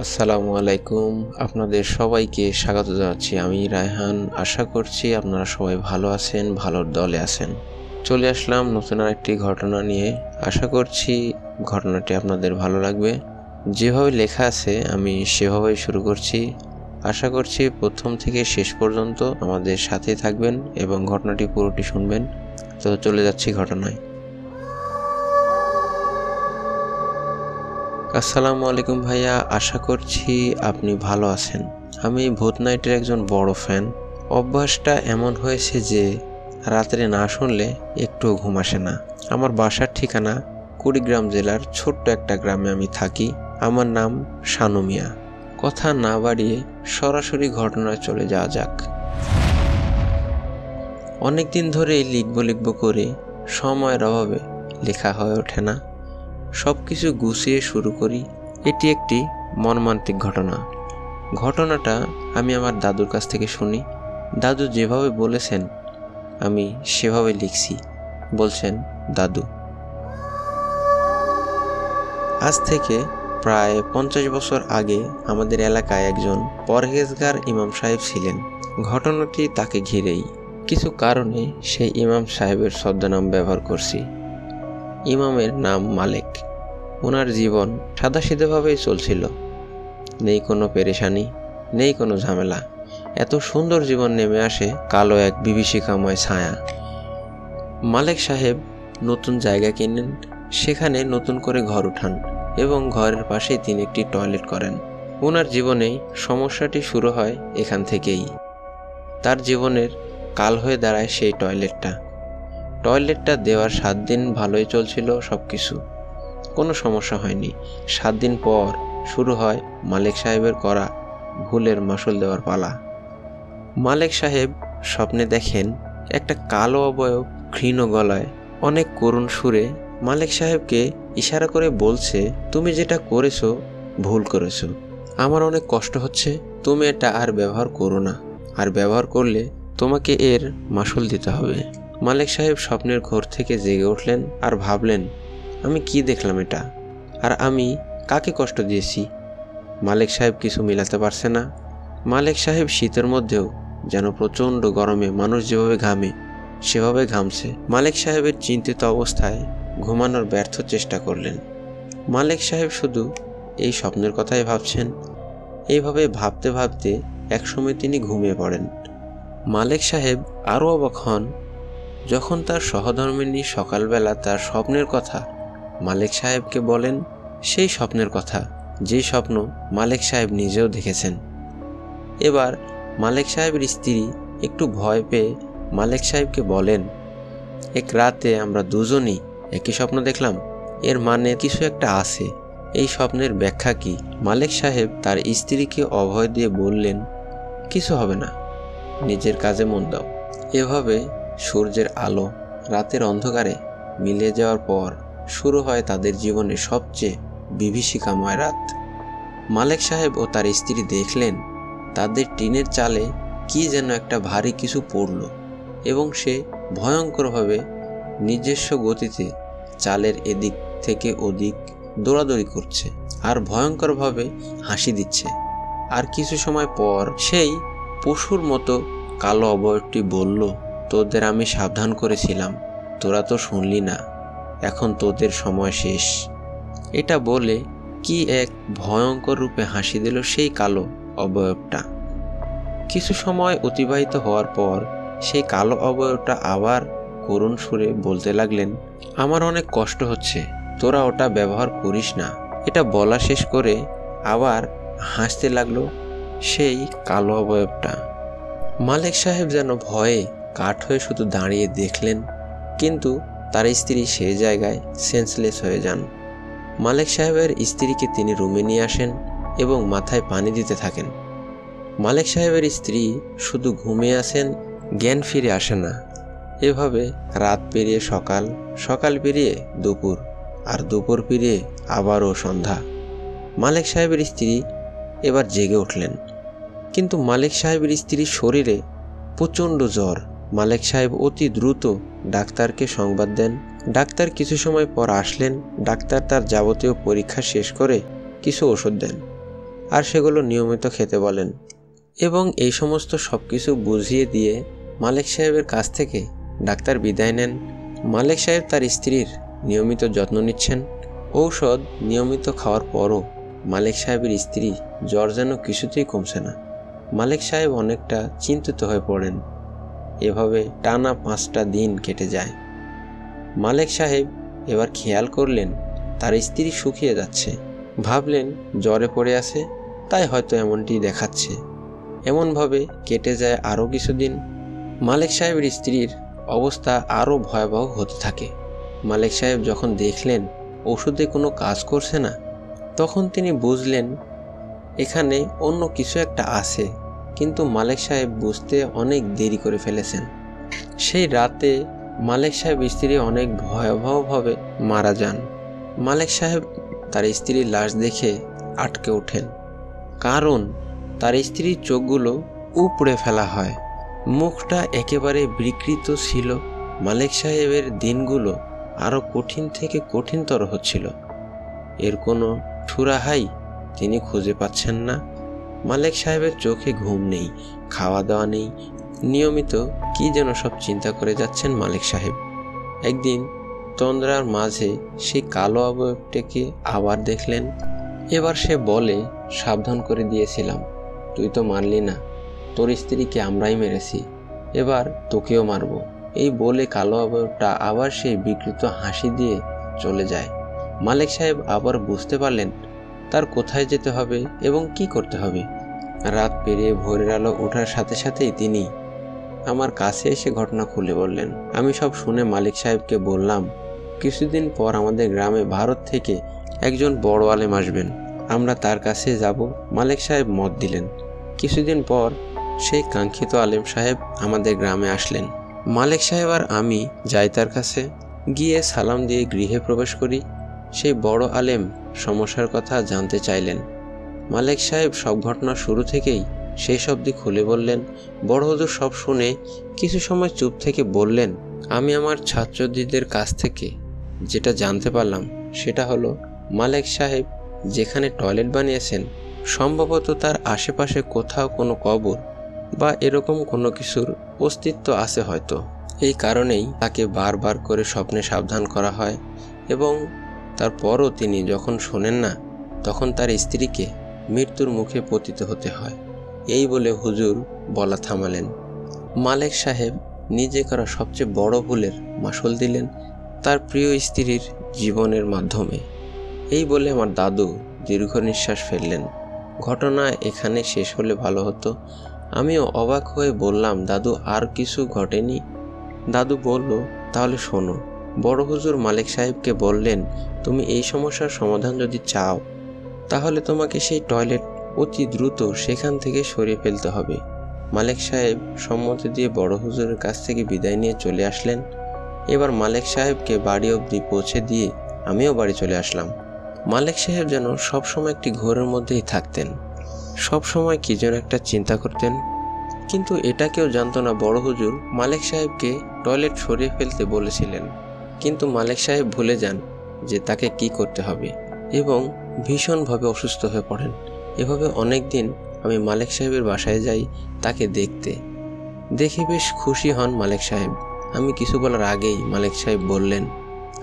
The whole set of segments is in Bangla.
আসসালামু আলাইকুম। আপনাদের সবাইকে স্বাগত জানাচ্ছি। আমি রায়হান। আশা করছি আপনারা সবাই ভালো আছেন, ভালোর দলে আছেন। চলে আসলাম নতুন আরেকটি ঘটনা নিয়ে। আশা করছি ঘটনাটি আপনাদের ভালো লাগবে। যেভাবে লেখা আছে আমি সেভাবেই শুরু করছি। আশা করছি প্রথম থেকে শেষ পর্যন্ত আমাদের সাথে থাকবেন এবং ঘটনাটি পুরোটি শুনবেন। তো চলে যাচ্ছি ঘটনায়। আসসালামু আলাইকুম ভাইয়া, আশা করছি আপনি ভালো আছেন। আমি ভূত নাইটের একজন বড় ফ্যান। অভ্যাসটা এমন হয়েছে যে রাত্রে না শুনলে একটুও ঘুম আসে না। আমার বাসার ঠিকানা কুড়িগ্রাম জেলার ছোট্ট একটা গ্রামে আমি থাকি। আমার নাম শানু মিয়া। কথা না বাড়িয়ে সরাসরি ঘটনায় চলে যাওয়া যাক। অনেকদিন ধরেই লিখব করে সময়ের অভাবে লেখা হয়ে ওঠে না। সব কিছু গুছিয়ে শুরু করি। এটি একটি মর্মান্তিক ঘটনাটা আমি আমার দাদুর কাছ থেকে শুনি। দাদু যেভাবে বলেছেন আমি সেভাবে লিখছি। বলছেন দাদু, আজ থেকে প্রায় 50 বছর আগে আমাদের এলাকায় একজন পরহেজগার ইমাম সাহেব ছিলেন। ঘটনাটি তাকে ঘিরেই। কিছু কারণে সেই ইমাম সাহেবের ছদ্মনাম ব্যবহার করছি। ইমামের নাম মালেক। ওনার জীবন সাদাসিধেভাবেই চলছিল। নেই কোনো পেরেশানি, নেই কোনো ঝামেলা। এত সুন্দর জীবন নেমে আসে কালো এক বিভীষিকাময় ছায়া। মালেক সাহেব নতুন জায়গা কিনেন, সেখানে নতুন করে ঘর উঠান এবং ঘরের পাশেই তিনি একটি টয়লেট করেন। ওনার জীবনে সমস্যাটি শুরু হয় এখান থেকেই। তার জীবনের কাল হয়ে দাঁড়ায় সেই টয়লেটটা দেওয়ার 7 দিন ভালোই চলছিল সব কিছু, কোনো সমস্যা হয়নি। 7 দিন পর শুরু হয় মালেক সাহেবের করা ভুলের মাসুল দেওয়ার পালা। মালেক সাহেব স্বপ্নে দেখেন একটা কালো অবয়ব ক্ষীণ গলায় অনেক করুণ সুরে মালেক সাহেবকে ইশারা করে বলছে, তুমি যেটা করেছো ভুল করেছো। আমার অনেক কষ্ট হচ্ছে, তুমি এটা আর ব্যবহার করো না। আর ব্যবহার করলে তোমাকে এর মাসুল দিতে হবে। মালেক সাহেব স্বপ্নের ঘোর থেকে জেগে উঠলেন আর ভাবলেন, আমি কি দেখলাম এটা? আর আমি কাকে কষ্ট দিয়েছি? মালেক সাহেব কিছু মিলাতে পারছে না। মালেক সাহেব শীতের মধ্যেও যেন প্রচণ্ড গরমে মানুষ যেভাবে ঘামে সেভাবে ঘামছে। মালেক সাহেবের চিন্তিত অবস্থায় ঘুমানোর ব্যর্থ চেষ্টা করলেন। মালেক সাহেব শুধু এই স্বপ্নের কথাই ভাবছেন। এইভাবে ভাবতে ভাবতে একসময় তিনি ঘুমিয়ে পড়েন। মালেক সাহেব আরও অবাক হন যখন তার সহধর্মিণী সকালবেলা তার স্বপ্নের কথা মালেক সাহেবকে বলেন। সেই স্বপ্নের কথা, যে স্বপ্ন মালেক সাহেব নিজেও দেখেছেন। এবার মালেক সাহেবের স্ত্রী একটু ভয় পেয়ে মালেক সাহেবকে বলেন, এক রাতে আমরা দুজনই একই স্বপ্ন দেখলাম। এর মানে কিছু একটা আছে। এই স্বপ্নের ব্যাখ্যা কি? মালেক সাহেব তার স্ত্রীকে অভয় দিয়ে বললেন, কিছু হবে না, নিজের কাজে মন দাও। এভাবে সূর্যের আলো রাতের অন্ধকারে মিলে যাওয়ার পর শুরু হয় তাদের জীবনের সবচেয়ে বিভীষিকাময় রাত। মালেক সাহেব ও তার স্ত্রী দেখলেন তাদের টিনের চালে কি যেন একটা ভারী কিছু পড়ল এবং সে ভয়ঙ্করভাবে নিজস্ব গতিতে চালের এদিক থেকে ওদিক দৌড়াদৌড়ি করছে আর ভয়ঙ্করভাবে হাসি দিচ্ছে। আর কিছু সময় পর সেই পশুর মতো কালো অবয়বটি বলল, তোদের আমি সাবধান করেছিলাম, তোরা তো শুনলি না, এখন তোদের সময় শেষ। এটা বলে কি এক ভয়ঙ্কর রূপে হাসি দিল সেই কালো অবয়বটা। কিছু সময় অতিবাহিত হওয়ার পর সেই কালো অবয়বটা আবার করুণ সুরে বলতে লাগলেন, আমার অনেক কষ্ট হচ্ছে, তোরা ওটা ব্যবহার করিস না। এটা বলা শেষ করে আবার হাসতে লাগলো সেই কালো অবয়বটা। মালেক সাহেব যেন ভয়ে কাঠ হয়ে শুধু দাঁড়িয়ে দেখলেন, কিন্তু তার স্ত্রী সেই জায়গায় সেন্সলেস হয়ে যান। মালেক সাহেবের স্ত্রীকে তিনি রুমে নিয়ে আসেন এবং মাথায় পানি দিতে থাকেন। মালেক সাহেবের স্ত্রী শুধু ঘুমিয়ে আছেন, জ্ঞান ফিরে আসে না। এভাবে রাত পেরিয়ে সকাল, সকাল পেরিয়ে দুপুর, আর দুপুর পেরিয়ে আবারও সন্ধ্যা। মালেক সাহেবের স্ত্রী এবার জেগে উঠলেন, কিন্তু মালেক সাহেবের স্ত্রীর শরীরে প্রচণ্ড জ্বর। মালেক সাহেব অতি দ্রুত ডাক্তারকে সংবাদ দেন। ডাক্তার কিছু সময় পর আসলেন। ডাক্তার তার যাবতীয় পরীক্ষা শেষ করে কিছু ওষুধ দেন। আর সেগুলো নিয়মিত খেতে বলেন এবং এই সমস্ত সব কিছু বুঝিয়ে দিয়ে মালেক সাহেবের কাছ থেকে ডাক্তার বিদায় নেন। মালেক সাহেব তার স্ত্রীর নিয়মিত যত্ন নিচ্ছেন। ঔষধ নিয়মিত খাওয়ার পরও মালেক সাহেবের স্ত্রী জ্বর যেন কিছুতেই কমছে না। মালেক সাহেব অনেকটা চিন্তিত হয়ে পড়েন। এভাবে টানা 5টা দিন কেটে যায়। মালেক সাহেব এবার খেয়াল করলেন তার স্ত্রী শুকিয়ে যাচ্ছে। ভাবলেন জ্বরে পড়ে আছে, তাই হয়তো এমনটি দেখাচ্ছে। এমনভাবে কেটে যায় আরও কিছুদিন। মালেক সাহেবের স্ত্রীর অবস্থা আরও ভয়াবহ হতে থাকে। মালেক সাহেব যখন দেখলেন ওষুধে কোনো কাজ করছে না, তখন তিনি বুঝলেন এখানে অন্য কিছু একটা আছে, কিন্তু মালেক সাহেব বুঝতে অনেক দেরি করে ফেলেছেন। সেই রাতে মালেক সাহেব স্ত্রী অনেক ভয়াবহভাবে মারা যান। মালেক সাহেব তার স্ত্রীর লাশ দেখে আটকে ওঠেন, কারণ তার স্ত্রীর চোখগুলো উপড়ে ফেলা হয়, মুখটা একেবারে বিকৃত ছিল। মালেক সাহেবের দিনগুলো আরও কঠিন থেকে কঠিনতর হচ্ছিল। এর কোনো সুরাহাই তিনি খুঁজে পাচ্ছেন না। মালেক সাহেবের চোখে ঘুম নেই, খাওয়া দাওয়া নেই, নিয়মিত কি যেন সব চিন্তা করে যাচ্ছেন মালেক সাহেব। একদিন তন্দ্রার মাঝে সেই কালো অবয়বটাকে আবার দেখলেন। এবার সে বলে, সাবধান করে দিয়েছিলাম, তুই তো মানলি না, তোর স্ত্রীকে আমরাই মেরেছি, এবার তোকেও মারব। এই বলে কালো অবয়বটা আবার সেই বিকৃত হাসি দিয়ে চলে যায়। মালেক সাহেব আবার বুঝতে পারলেন তার কোথায় যেতে হবে এবং কি করতে হবে। রাত পেরিয়ে ভোরের আলো ওঠার সাথে সাথেই তিনি আমার কাছে এসে ঘটনা খুলে বললেন। আমি সব শুনে মালিক সাহেবকে বললাম, কিছুদিন পর আমাদের গ্রামে ভারত থেকে একজন বড় আলেম আসবেন, আমরা তার কাছে যাব। মালিক সাহেব মত দিলেন। কিছুদিন পর সেই কাঙ্ক্ষিত আলেম সাহেব আমাদের গ্রামে আসলেন। মালিক সাহেব আর আমি যাই তার কাছে, গিয়ে সালাম দিয়ে গৃহে প্রবেশ করি। সেই বড় আলেম সমস্যার কথা জানতে চাইলেন। মালিক সাহেব সব ঘটনা শুরু থেকেই সেই শব্দে খুলে বললেন। বড় হুজুর সব শুনে কিছু সময় চুপ থেকে বললেন, আমি আমার ছাত্রদের কাছ থেকে যেটা জানতে পারলাম সেটা হলো মালিক সাহেব যেখানে টয়লেট বানিয়েছেন সম্ভবত তার আশেপাশে কোথাও কোনো কবর বা এরকম কোনো কিছুর অস্তিত্ব আছে হয়তো। এই কারণেই তাকে বারবার করে স্বপ্নে সাবধান করা হয় এবং তারপরও তিনি যখন শোনেন না তখন তার স্ত্রীকে মৃত্যুর মুখে পতিত হতে হয়। এই বলে হুজুর বলা থামালেন। মালিক সাহেব নিজে করা সবচেয়ে বড় ভুলের মাসুল দিলেন তার প্রিয় স্ত্রীর জীবনের মাধ্যমে। এই বলে আমার দাদু দীর্ঘ নিঃশ্বাস ফেললেন। ঘটনা এখানে শেষ হলে ভালো হতো। আমিও অবাক হয়ে বললাম, দাদু আর কিছু ঘটেনি? দাদু বলল, তাহলে শোনো। বড় হুজুর মালিক সাহেবকে বললেন, তুমি এই সমস্যার সমাধান যদি চাও তাহলে তোমাকে সেই টয়লেট অতি দ্রুত সেখান থেকে সরিয়ে ফেলতে হবে। মালিক সাহেব সম্মতি দিয়ে বড় হুজুরের কাছ থেকে বিদায় নিয়ে চলে আসলেন। এবার মালিক সাহেবকে বাড়ি অবধি পৌঁছে দিয়ে আমিও বাড়ি চলে আসলাম। মালিক সাহেব যেন সবসময় একটি ঘোরের মধ্যেই থাকতেন, সবসময় কি যেন একটা চিন্তা করতেন। কিন্তু এটা কেউ জানতো না বড় হুজুর মালিক সাহেবকে টয়লেট সরিয়ে ফেলতে বলেছিলেন। কিন্তু মালিক সাহেব ভুলে যান যে তাকে কি করতে হবে এবং ভীষণভাবে অসুস্থ হয়ে পড়েন। এভাবে অনেক দিন আমি মালিক সাহেবের বাসায় যাই তাকে দেখতে। দেখে বেশ খুশি হন মালিক সাহেব। আমি কিছু বলার আগেই মালিক সাহেব বললেন,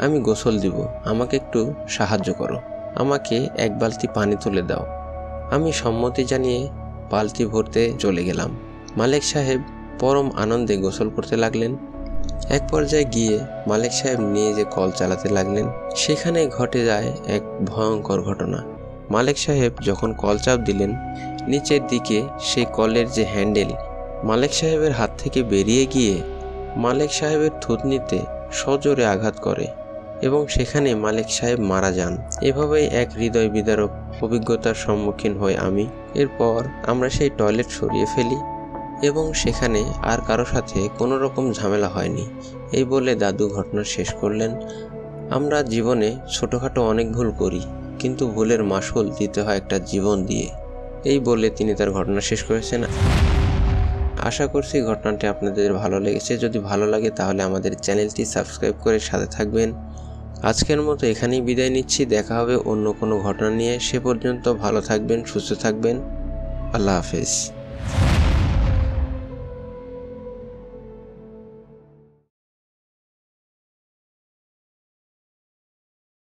আমি গোসল দিব, আমাকে একটু সাহায্য করো, আমাকে এক বালতি পানি তুলে দাও। আমি সম্মতি জানিয়ে বালতি ভরতে চলে গেলাম। মালিক সাহেব পরম আনন্দে গোসল করতে লাগলেন। এক পর্যায়ে গিয়ে মালিক সাহেব নিয়ে যে কল চালাতে লাগলেন, সেখানে ঘটে যায় এক ভয়ঙ্কর ঘটনা। মালিক সাহেব যখন কল চাপ দিলেন, নিচের দিকে সেই কলের যে হ্যান্ডেল মালিক সাহেবের হাত থেকে বেরিয়ে গিয়ে মালিক সাহেবের থুতনিতে সজোরে আঘাত করে এবং সেখানে মালিক সাহেব মারা যান। এভাবেই এক হৃদয় বিদারক অভিজ্ঞতার সম্মুখীন হই আমি। এরপর আমরা সেই টয়লেট সরিয়ে ফেলি এবং সেখানে আর কারো সাথে কোনো রকম ঝামেলা হয়নি। এই বলে দাদু ঘটনা শেষ করলেন। আমরা জীবনে ছোটোখাটো অনেক ভুল করি, কিন্তু ভুলের মাসুল দিতে হয় একটা জীবন দিয়ে। এই বলে তিনি তার ঘটনা শেষ করেছেন। আশা করছি ঘটনাটি আপনাদের ভালো লেগেছে। যদি ভালো লাগে তাহলে আমাদের চ্যানেলটি সাবস্ক্রাইব করে সাথে থাকবেন। আজকের মতো এখানেই বিদায় নিচ্ছি। দেখা হবে অন্য কোনো ঘটনা নিয়ে। সে পর্যন্ত ভালো থাকবেন, সুস্থ থাকবেন। আল্লাহ হাফেজ।